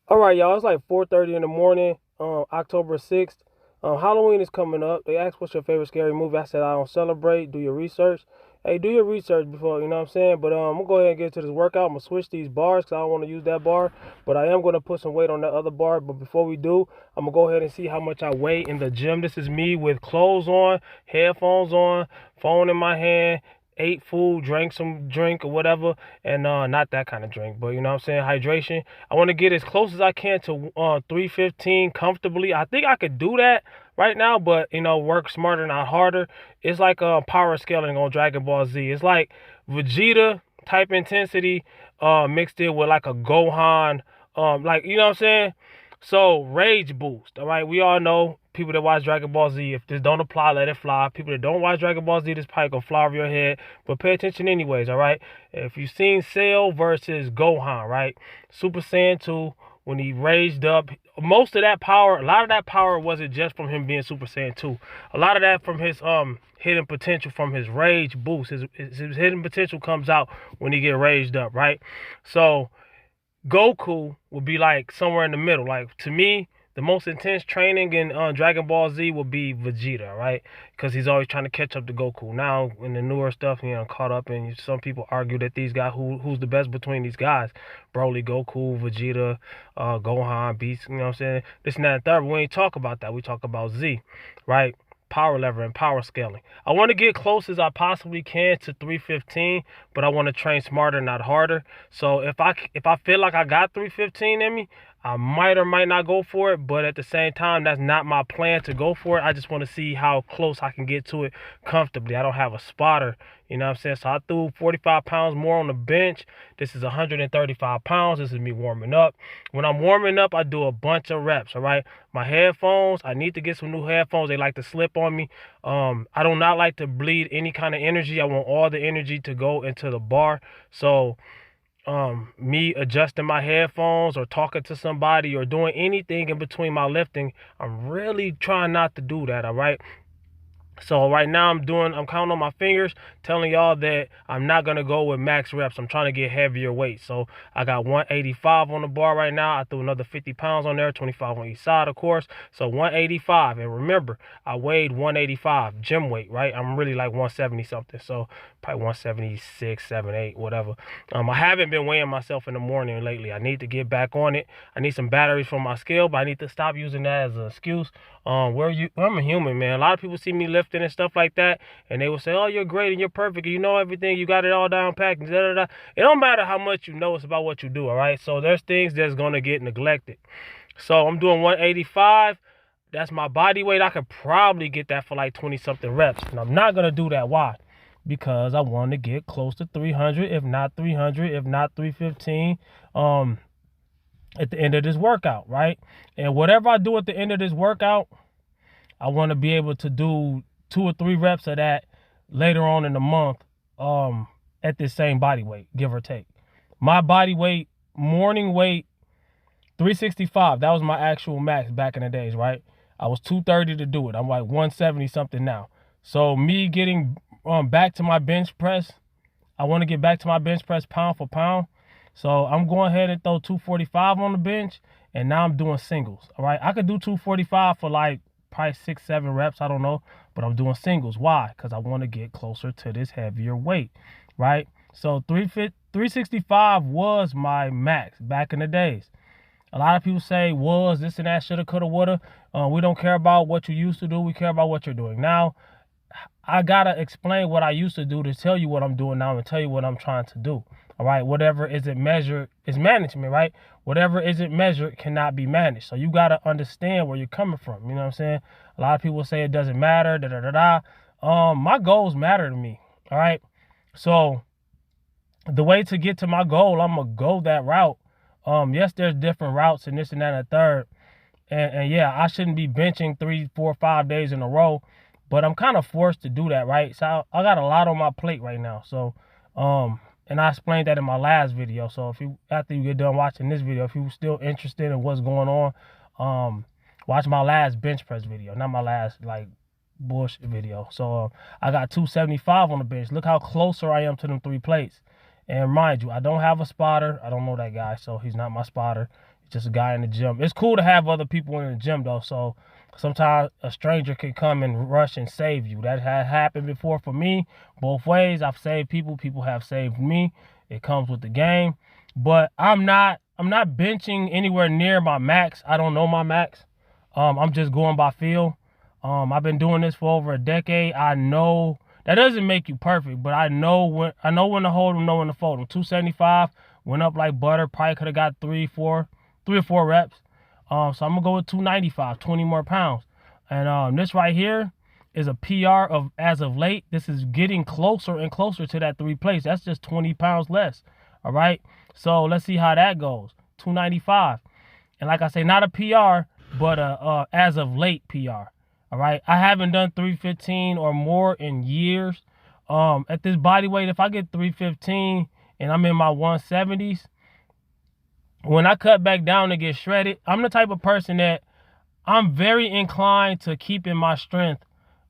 All right, y'all. It's like 4:30 in the morning, October 6th. Halloween is coming up. They asked, "What's your favorite scary movie?" I said, "I don't celebrate. Do your research." Hey, do your research before, you know what I'm saying? But I'm gonna go ahead and get to this workout. I'm gonna switch these bars because I don't want to use that bar, but I am gonna put some weight on that other bar. But before we do, I'm gonna go ahead and see how much I weigh in the gym. This is me with clothes on, headphones on, phone in my hand, ate food, drank some drink or whatever, and not that kind of drink, but you know what I'm saying, hydration. I want to get as close as I can to 315 comfortably. I think I could do that right now, but you know, work smarter, not harder. It's like power scaling on Dragon Ball Z. It's like Vegeta type intensity mixed in with like a Gohan, like you know what I'm saying. So rage boost. All right, we all know people that watch Dragon Ball Z. If this don't apply, let it fly. People that don't watch Dragon Ball Z, this probably gonna fly over your head. But pay attention anyways. All right. If you've seen Cell versus Gohan, right? Super Saiyan 2, when he raised up, most of that power, a lot of that power wasn't just from him being Super Saiyan 2. A lot of that from his hidden potential from his rage boost. His hidden potential comes out when he get raised up, right? So Goku would be like somewhere in the middle. Like to me, the most intense training in Dragon Ball Z would be Vegeta, right? Because he's always trying to catch up to Goku. Now in the newer stuff, you know, caught up, and some people argue that these guys, who's the best between these guys, Broly, Goku, Vegeta, Gohan, Beast. You know what I'm saying? This and that and third. But we ain't talk about that. We talk about Z, right? Power lever and power scaling. I want to get close as I possibly can to 315, but I want to train smarter, not harder. So if I feel like I got 315 in me, I might or might not go for it, but at the same time, that's not my plan to go for it. I just want to see how close I can get to it comfortably. I don't have a spotter, you know what I'm saying? So I threw 45 pounds more on the bench. This is 135 pounds. This is me warming up. When I'm warming up, I do a bunch of reps, all right? My headphones, I need to get some new headphones. They like to slip on me. I do not like to bleed any kind of energy. I want all the energy to go into the bar. So me adjusting my headphones or talking to somebody or doing anything in between my lifting, I'm really trying not to do that, all right? So right now I'm counting on my fingers, telling y'all that I'm not gonna go with max reps. I'm trying to get heavier weight. So I got 185 on the bar right now. I threw another 50 pounds on there, 25 on each side, of course. So 185. And remember, I weighed 185 gym weight, right? I'm really like 170 something. So probably 176, 7, 8, whatever. I haven't been weighing myself in the morning lately. I need to get back on it. I need some batteries for my scale, but I need to stop using that as an excuse. I'm a human, man. A lot of people see me lifting and stuff like that, and they will say, "Oh, you're great and you're perfect. And you know everything. You got it all down packed." And da, da, da. It don't matter how much you know. It's about what you do. All right. So there's things that's gonna get neglected. So I'm doing 185. That's my body weight. I could probably get that for like 20 something reps, and I'm not gonna do that. Why? Because I want to get close to 300, if not 300, if not 315. At the end of this workout, right? And whatever I do at the end of this workout, I want to be able to do 2 or 3 reps of that later on in the month, at this same body weight, give or take. My body weight, morning weight, 365. That was my actual max back in the days, right? I was 230 to do it. I'm like 170 something now. So me getting back to my bench press, I want to get back to my bench press pound for pound. So I'm going ahead and throw 245 on the bench, and now I'm doing singles. All right, I could do 245 for like probably 6, 7 reps. I don't know, but I'm doing singles. Why? Because I want to get closer to this heavier weight, right? So 365 was my max back in the days. A lot of people say was this and that, shoulda, coulda, woulda. We don't care about what you used to do. We care about what you're doing now. I gotta explain what I used to do to tell you what I'm doing now and tell you what I'm trying to do. All right, whatever isn't measured is management, right? Whatever isn't measured cannot be managed. So you gotta understand where you're coming from. You know what I'm saying? A lot of people say it doesn't matter. Da da da da. My goals matter to me. All right. So the way to get to my goal, I'm gonna go that route. Yes, there's different routes and this and that and the third. And yeah, I shouldn't be benching 3, 4, 5 days in a row, but I'm kind of forced to do that, right? So I got a lot on my plate right now. So, and I explained that in my last video. So if you, after you get done watching this video, if you're still interested in what's going on, watch my last bench press video, not my last like bullshit video. So I got 275 on the bench. Look how closer I am to them 3 plates. And mind you, I don't have a spotter. I don't know that guy, so he's not my spotter. just a guy in the gym. It's cool to have other people in the gym though, so sometimes a stranger can come and rush and save you. That has happened before for me, both ways. I've saved people, people have saved me. It comes with the game. But I'm not benching anywhere near my max. I don't know my max. I'm just going by feel. I've been doing this for over a decade. I know that doesn't make you perfect, but I know when to hold them, know when to fold them. 275 went up like butter. Probably could have got 3 or 4 reps. So I'm gonna go with 295, 20 more pounds. And this right here is a PR of as of late. This is getting closer and closer to that 3 place. That's just 20 pounds less. All right. So let's see how that goes. 295. And like I say, not a PR, but a as of late PR. All right. I haven't done 315 or more in years. At this body weight, if I get 315 and I'm in my 170s, when I cut back down to get shredded, I'm the type of person that I'm very inclined to keeping my strength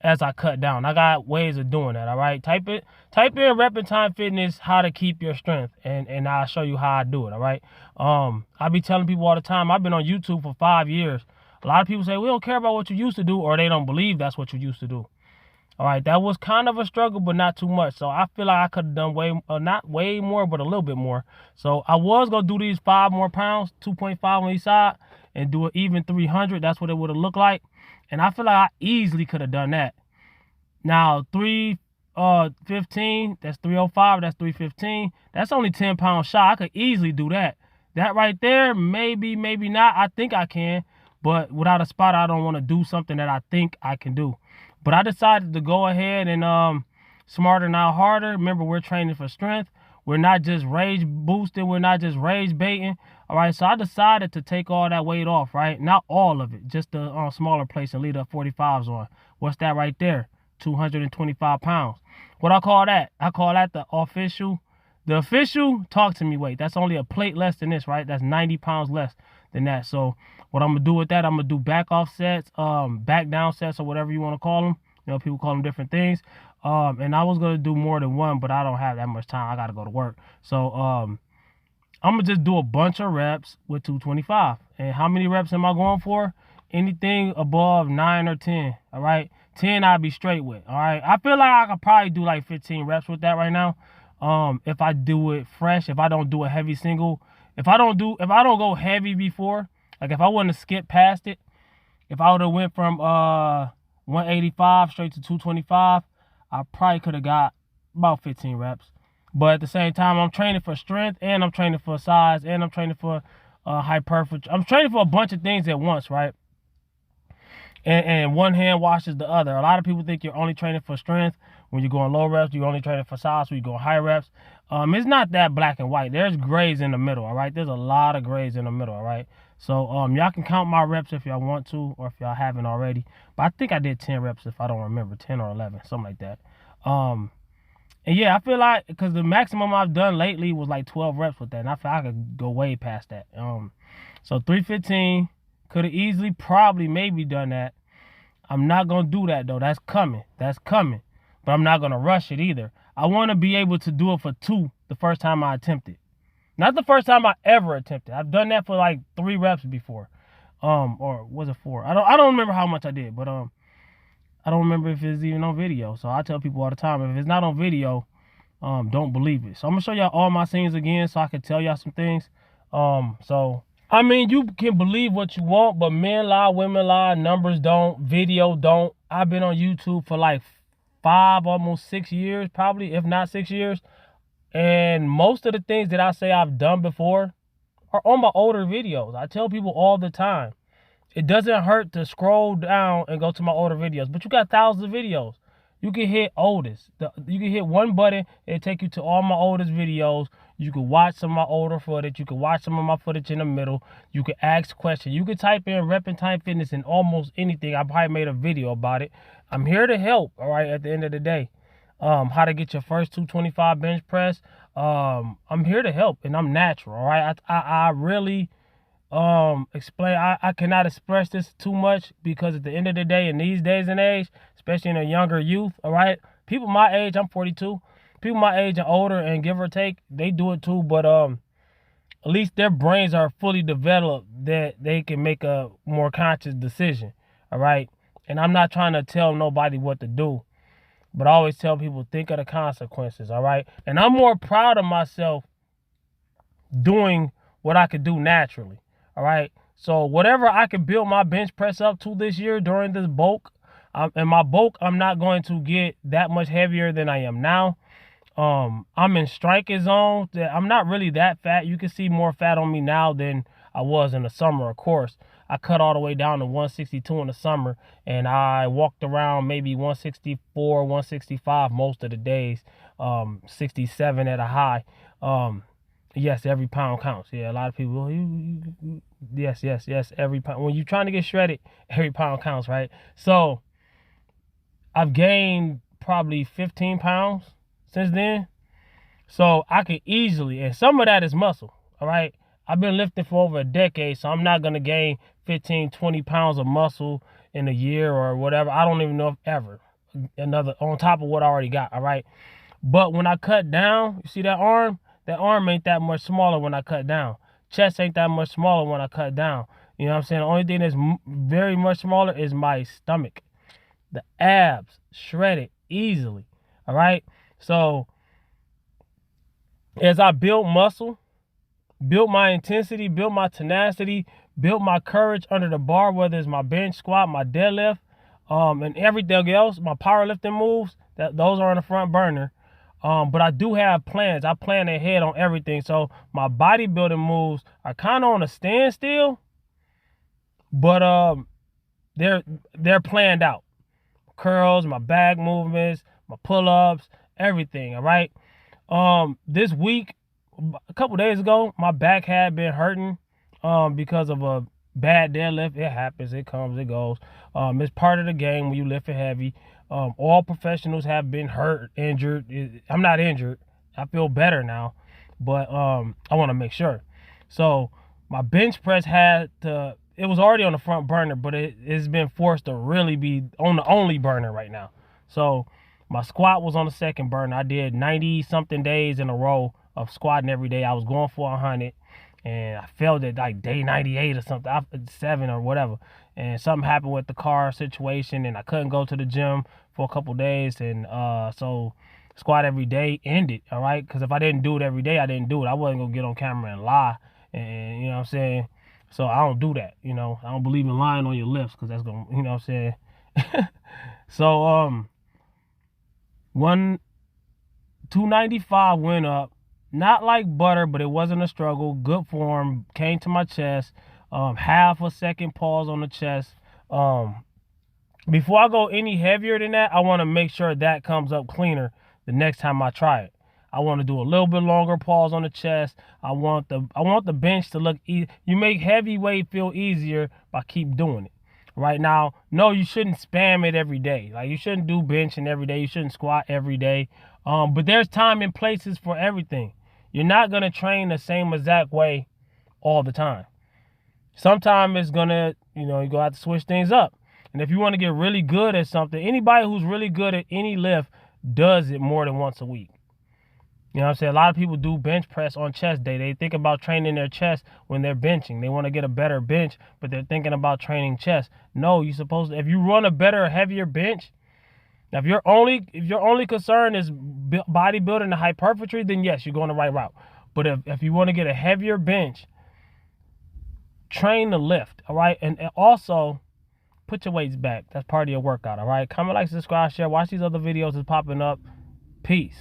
as I cut down. I got ways of doing that, all right? Type in Rep and Time Fitness, how to keep your strength, and I'll show you how I do it, all right? I be telling people all the time, I've been on YouTube for 5 years. A lot of people say, we don't care about what you used to do, or they don't believe that's what you used to do. All right, that was kind of a struggle, but not too much. So I feel like I could have done not way more, but a little bit more. So I was going to do these 5 more pounds, 2.5 on each side, and do an even 300. That's what it would have looked like. And I feel like I easily could have done that. Now, 315, that's 305, that's 315. That's only 10 pounds shy. I could easily do that. That right there, maybe, maybe not. I think I can. But without a spot, I don't want to do something that I think I can do. But I decided to go ahead and smarter, not harder. Remember, we're training for strength. We're not just rage boosting. We're not just rage baiting. All right, so I decided to take all that weight off, right? Not all of it, just the smaller place and leave the 45s on. What's that right there? 225 pounds. What I call that? I call that the official talk to me weight. That's only a plate less than this, right? That's 90 pounds less than that. So what I'm going to do with that, I'm going to do back off sets, back down sets, or whatever you want to call them. You know, people call them different things. And I was going to do more than one, but I don't have that much time. I got to go to work. So I'm going to just do a bunch of reps with 225. And how many reps am I going for? Anything above 9 or 10, all right? 10 I'll be straight with, all right? I feel like I could probably do like 15 reps with that right now. If I do it fresh, if I don't do a heavy single, if I don't go heavy before, like if I wouldn't have skipped past it, if I would have went from 185 straight to 225, I probably could have got about 15 reps. But at the same time, I'm training for strength, and I'm training for size, and I'm training for hypertrophy. I'm training for a bunch of things at once, right? And one hand washes the other. A lot of people think you're only training for strength when you're going low reps. You're only training for size when you're going high reps. It's not that black and white. There's grays in the middle, all right? There's a lot of grays in the middle, all right? So y'all can count my reps if y'all want to, or if y'all haven't already. But I think I did 10 reps if I don't remember, 10 or 11, something like that. And yeah, I feel like, because the maximum I've done lately was like 12 reps with that, and I feel I could go way past that. So 315, could have easily, probably, maybe done that. I'm not going to do that, though. That's coming. That's coming. But I'm not going to rush it either. I want to be able to do it for 2 the first time I attempt it. Not the first time I ever attempted. I've done that for like 3 reps before. Or was it 4? I don't remember how much I did, but I don't remember if it's even on video. So I tell people all the time, if it's not on video, don't believe it. So I'm going to show y'all all my scenes again so I can tell y'all some things. So I mean, you can believe what you want, but men lie, women lie, numbers don't, video don't. I've been on YouTube for like 5, almost 6 years, probably, if not 6 years. And most of the things that I say I've done before are on my older videos. I tell people all the time, it doesn't hurt to scroll down and go to my older videos, but you got thousands of videos. You can hit oldest. You can hit one button, it'll take you to all my oldest videos. You can watch some of my older footage. You can watch some of my footage in the middle. You can ask questions. You can type in Rep and Time Fitness in almost anything. I probably made a video about it. I'm here to help, all right, at the end of the day. How to get your first 225 bench press. I'm here to help, and I'm natural, all right? I really explain. I cannot express this too much, because at the end of the day, in these days and age, especially in a younger youth, all right, people my age, I'm 42, people my age and older, and give or take, they do it too. But at least their brains are fully developed that they can make a more conscious decision. All right. And I'm not trying to tell nobody what to do, but I always tell people, think of the consequences. All right. And I'm more proud of myself doing what I could do naturally. All right. So whatever I can build my bench press up to this year during this bulk, and my bulk, I'm not going to get that much heavier than I am now. I'm in striking zone. I'm not really that fat. You can see more fat on me now than I was in the summer, of course. I cut all the way down to 162 in the summer, and I walked around maybe 164, 165 most of the days, 67 at a high. Yes, every pound counts. Yeah, a lot of people, yes, every pound. When you're trying to get shredded, every pound counts, right? So I've gained probably 15 pounds since then. So I can easily, and some of that is muscle, all right? I've been lifting for over a decade, so I'm not going to gain 15, 20 pounds of muscle in a year or whatever. I don't even know if ever. Another, on top of what I already got, all right? But when I cut down, you see that arm? That arm ain't that much smaller when I cut down. Chest ain't that much smaller when I cut down. You know what I'm saying? The only thing that's very much smaller is my stomach. The abs shredded easily, all right? So as I built muscle, built my intensity, built my tenacity, built my courage under the bar, whether it's my bench, squat, my deadlift, and everything else, my powerlifting moves, those are on the front burner. But I do have plans. I plan ahead on everything. So my bodybuilding moves are kind of on a standstill, but they're planned out. Curls, my back movements, my pull-ups, everything, all right? This week, a couple days ago, my back had been hurting because of a bad deadlift. It happens, it comes, it goes. It's part of the game when you lift it heavy. All professionals have been hurt, injured. I'm not injured. I feel better now, but I want to make sure. So my bench press it was already on the front burner, but it's been forced to really be on the only burner right now. So my squat was on the second burner. I did 90 something days in a row of squatting every day. I was going for 100, and I failed at like day 98 or something, 7 or whatever. And something happened with the car situation, and I couldn't go to the gym for a couple days. And so squat every day ended, all right? Because if I didn't do it every day, I didn't do it. I wasn't going to get on camera and lie, and you know what I'm saying? So I don't do that, you know. I don't believe in lying on your lips because that's going to, you know what I'm saying? So 295 went up. Not like butter, but it wasn't a struggle. Good form. Came to my chest. Half a second pause on the chest. Before I go any heavier than that, I want to make sure that comes up cleaner the next time I try it. I want to do a little bit longer pause on the chest. I want the bench to look easy. You make heavyweight feel easier by keep doing it. Right now, no, you shouldn't spam it every day. Like, you shouldn't do benching every day. You shouldn't squat every day. But there's time and places for everything. You're not going to train the same exact way all the time. Sometimes it's going to, you're going to have to switch things up. And if you want to get really good at something, anybody who's really good at any lift does it more than once a week. You know what I'm saying? A lot of people do bench press on chest day. They think about training their chest when they're benching. They want to get a better bench, but they're thinking about training chest. No, you're supposed to, if you run a better, heavier bench, now if your only concern is bodybuilding and hypertrophy, then yes, you're going the right route. But if you want to get a heavier bench, train the lift, all right? And also, put your weights back. That's part of your workout, all right? Comment, like, subscribe, share. Watch these other videos that's popping up. Peace.